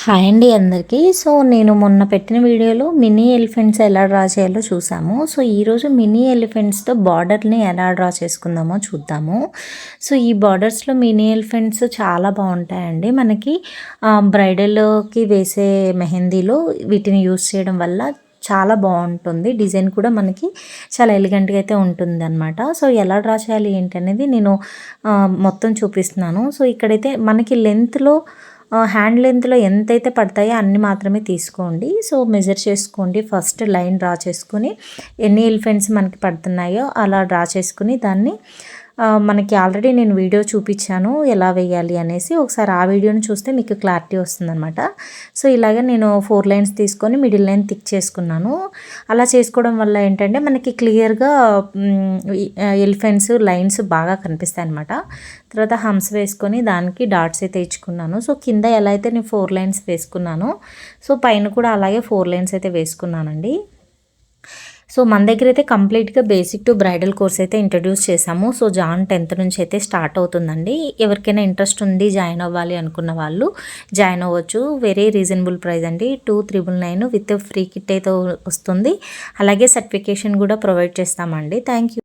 Hi అండి అందరికీ. So నేను మొన్న పెట్టిన వీడియోలో మినీ ఎలిఫెంట్స్ ఎలా డ్రా చేయాలో చూసాము. సో ఈరోజు మినీ ఎలిఫెంట్స్తో బార్డర్ని ఎలా డ్రా చేసుకుందామో చూద్దాము. సో ఈ బార్డర్స్లో మినీ ఎలిఫెంట్స్ చాలా బాగుంటాయండి. మనకి బ్రైడల్కి వేసే మెహందీలో వీటిని యూస్ చేయడం వల్ల చాలా బాగుంటుంది. డిజైన్ కూడా మనకి చాలా ఎలిగెంట్గా అయితే ఉంటుంది అనమాట. సో ఎలా డ్రా చేయాలి ఏంటి అనేది నేను మొత్తం చూపిస్తున్నాను. సో ఇక్కడైతే మనకి లెంత్లో హ్యాండ్ లెంత్లో ఎంతైతే పడతాయో అన్ని మాత్రమే తీసుకోండి. సో మెజర్ చేసుకోండి. ఫస్ట్ లైన్ డ్రా చేసుకుని ఎన్ని ఎలిఫెంట్స్ మనకి పడుతున్నాయో అలా డ్రా చేసుకుని దాన్ని మనకి ఆల్రెడీ నేను వీడియో చూపించాను ఎలా వేయాలి అనేసి. ఒకసారి ఆ వీడియోని చూస్తే మీకు క్లారిటీ వస్తుందన్నమాట. సో ఇలాగే నేను 4 లైన్స్ తీసుకొని మిడిల్ లైన్ థిక్ చేసుకున్నాను. అలా చేసుకోవడం వల్ల ఏంటంటే మనకి క్లియర్గా ఎలిఫెంట్స్ లైన్స్ బాగా కనిపిస్తాయి అన్నమాట. తర్వాత హంప్స్ వేసుకొని దానికి డాట్స్ అయితే ఇచ్చుకున్నాను. సో కింద ఎలా అయితే నేను 4 లైన్స్ వేసుకున్నాను, సో పైన కూడా అలాగే 4 లైన్స్ అయితే వేసుకున్నానండి. సో మన దగ్గర అయితే కంప్లీట్గా బేసిక్ టు బ్రైడల్ కోర్స్ అయితే ఇంట్రడ్యూస్ చేసాము. సో జాన్ 10th నుంచి అయితే స్టార్ట్ అవుతుందండి. ఎవరికైనా ఇంట్రెస్ట్ ఉంది జాయిన్ అవ్వాలి అనుకున్న వాళ్ళు జాయిన్ అవ్వచ్చు. వెరీ రీజనబుల్ ప్రైస్ అండి. 2399 విత్ ఫ్రీ కిట్ అయితే వస్తుంది. అలాగే సర్టిఫికేషన్ కూడా ప్రొవైడ్ చేస్తామండి. Thank you.